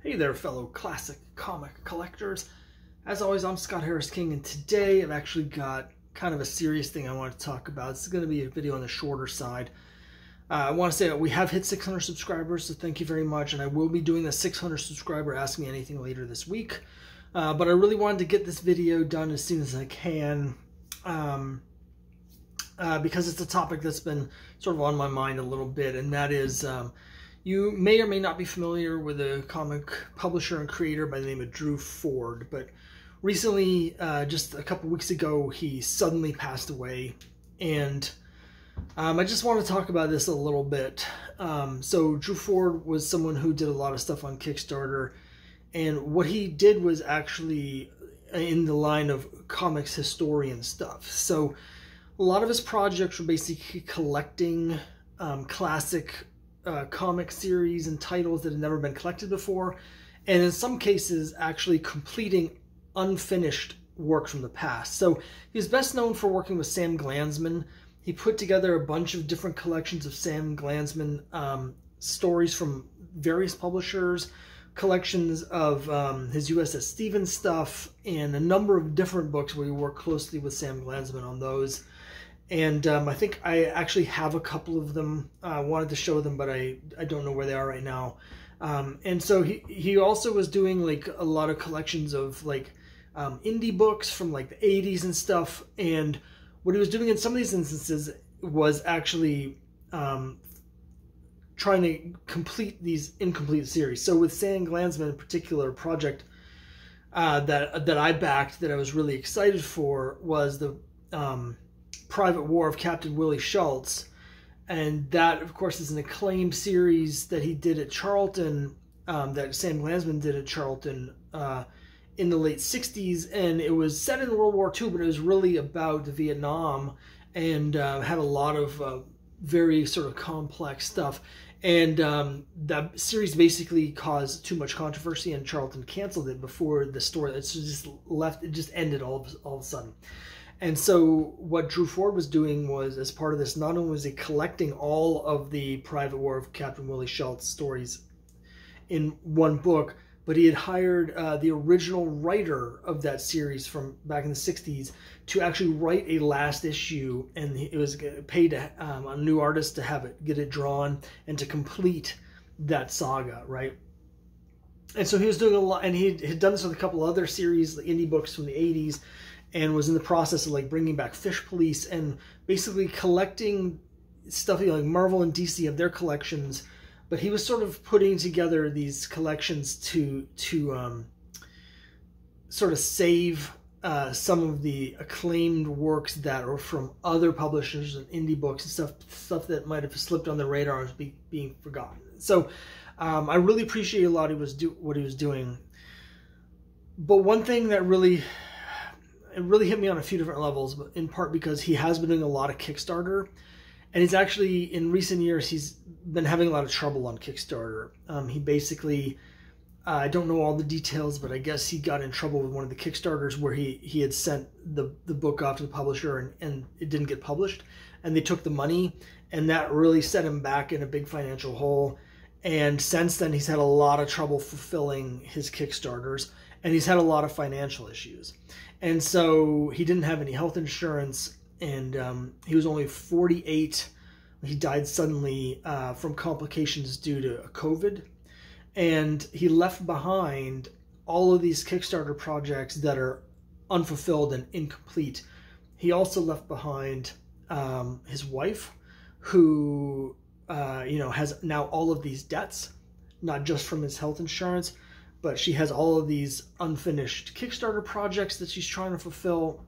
Hey there, fellow classic comic collectors. As always, I'm Scott Harris King, and today I've actually got kind of a serious thing I want to talk about. This is going to be a video on the shorter side. I want to say that we have hit 600 subscribers, so thank you very much, and I will be doing the 600 subscriber Ask Me Anything later this week. But I really wanted to get this video done as soon as I can, because it's a topic that's been sort of on my mind a little bit, and that is you may or may not be familiar with a comic publisher and creator by the name of Drew Ford, but recently, just a couple weeks ago, he suddenly passed away, and I just want to talk about this a little bit. So Drew Ford was someone who did a lot of stuff on Kickstarter, and what he did was actually in the line of comics historian stuff. So a lot of his projects were basically collecting classic comic series and titles that had never been collected before, and in some cases actually completing unfinished work from the past. So he's best known for working with Sam Glanzman. He put together a bunch of different collections of Sam Glanzman stories from various publishers, collections of his USS Stevens stuff, and a number of different books where he worked closely with Sam Glanzman on those. And I think I actually have a couple of them. I wanted to show them, but I don't know where they are right now. And so he also was doing like a lot of collections of like indie books from like the 80s and stuff. And what he was doing in some of these instances was actually trying to complete these incomplete series. So with Sam Glanzman in particular, project that I backed, that I was really excited for, was the Private War of Captain Willie Schultz, and that of course is an acclaimed series that he did at Charlton, that Sam Glanzman did at Charlton in the late 60s, and it was set in World War II, but it was really about Vietnam, and had a lot of very sort of complex stuff, and that series basically caused too much controversy, and Charlton canceled it before the story. It just ended all of a sudden. And so what Drew Ford was doing was, as part of this, not only was he collecting all of the Private War of Captain Willie Schultz stories in one book, but he had hired the original writer of that series from back in the 60s to actually write a last issue, and it was paid a new artist to get it drawn and to complete that saga, right? And so he was doing a lot, and he had done this with a couple other series, the indie books from the 80s, and was in the process of like bringing back Fish Police and basically collecting stuff, you know, like Marvel and DC have their collections, but he was sort of putting together these collections to sort of save some of the acclaimed works that are from other publishers and indie books and stuff that might have slipped on the radar as being forgotten. So I really appreciate a lot what he was doing. But one thing that really hit me on a few different levels, but in part because he has been doing a lot of Kickstarter, and he's actually, in recent years, he's been having a lot of trouble on Kickstarter. He basically, I don't know all the details, but I guess he got in trouble with one of the Kickstarters where he had sent the book off to the publisher and it didn't get published, and they took the money, and that really set him back in a big financial hole. And since then, he's had a lot of trouble fulfilling his Kickstarters, and he's had a lot of financial issues. And so he didn't have any health insurance, and he was only 48. He died suddenly from complications due to COVID. And he left behind all of these Kickstarter projects that are unfulfilled and incomplete. He also left behind his wife, who has now all of these debts, not just from his health insurance, but she has all of these unfinished Kickstarter projects that she's trying to fulfill.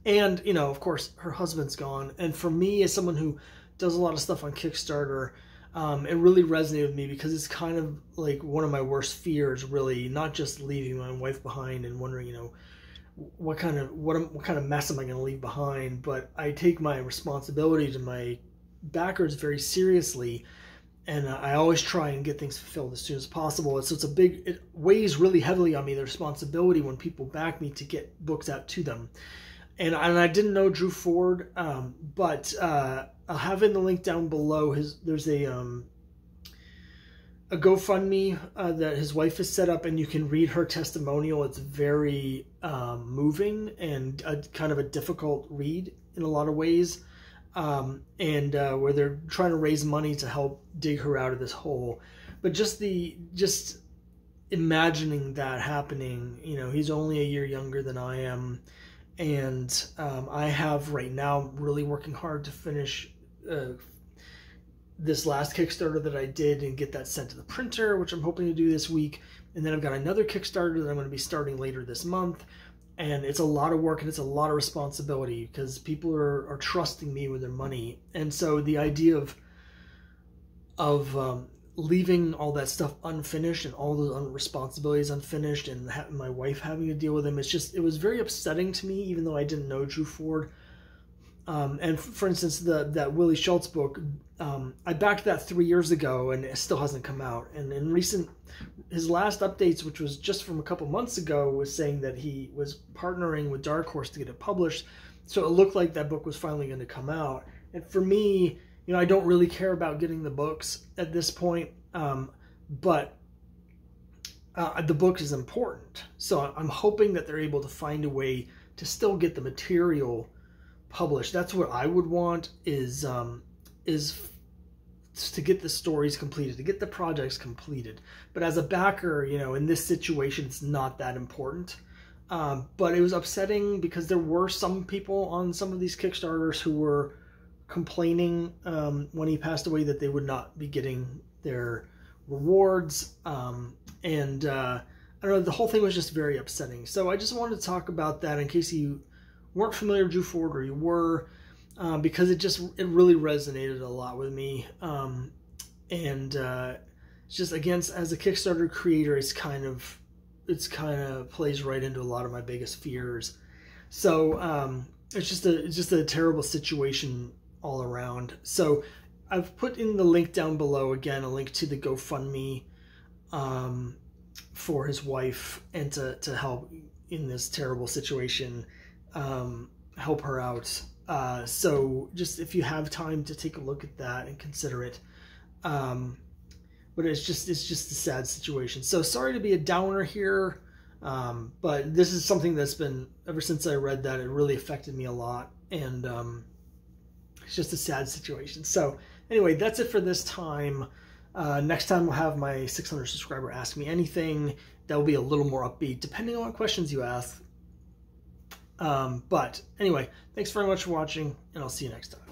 And, you know, of course, her husband's gone. And for me, as someone who does a lot of stuff on Kickstarter, it really resonated with me, because it's kind of like one of my worst fears, really, not just leaving my wife behind and wondering, you know, what kind of mess am I going to leave behind? But I take my responsibility to my backers very seriously, and I always try and get things fulfilled as soon as possible. And so it weighs really heavily on me, the responsibility, when people back me to get books out to them. And I didn't know Drew Ford, but I'll have in the link down below. There's a a GoFundMe that his wife has set up, and you can read her testimonial. It's very moving and kind of a difficult read in a lot of ways, where they're trying to raise money to help dig her out of this hole. But just imagining that happening, you know, he's only a year younger than I am, and I have right now really working hard to finish this last Kickstarter that I did and get that sent to the printer, which I'm hoping to do this week. And then I've got another Kickstarter that I'm going to be starting later this month. And it's a lot of work and it's a lot of responsibility because people are trusting me with their money. And so the idea of leaving all that stuff unfinished and all those responsibilities unfinished and my wife having to deal with them, it was very upsetting to me, even though I didn't know Drew Ford. And for instance, that Willie Schultz book, I backed that 3 years ago and it still hasn't come out. And in his last updates, which was just from a couple months ago, was saying that he was partnering with Dark Horse to get it published. So it looked like that book was finally going to come out. And for me, you know, I don't really care about getting the books at this point, but the book is important. So I'm hoping that they're able to find a way to still get the material published. That's what I would want, is to get the stories completed, to get the projects completed. But as a backer, you know, in this situation, it's not that important. But it was upsetting because there were some people on some of these Kickstarters who were complaining when he passed away that they would not be getting their rewards. I don't know, the whole thing was just very upsetting. So I just wanted to talk about that in case you weren't familiar with Drew Ford, or you were, because it really resonated a lot with me. It's just, again, as a Kickstarter creator, it's kind of plays right into a lot of my biggest fears. So it's just a terrible situation all around. So I've put in the link down below, again, a link to the GoFundMe for his wife, and to help in this terrible situation, help her out. So just if you have time to take a look at that and consider it. But it's just a sad situation. So sorry to be a downer here, but this is something that's been, ever since I read that, it really affected me a lot, and it's just a sad situation. So anyway, that's it for this time. Next time we'll have my 600 subscriber Ask Me Anything. That will be a little more upbeat, depending on what questions you ask. But anyway, thanks very much for watching, and I'll see you next time.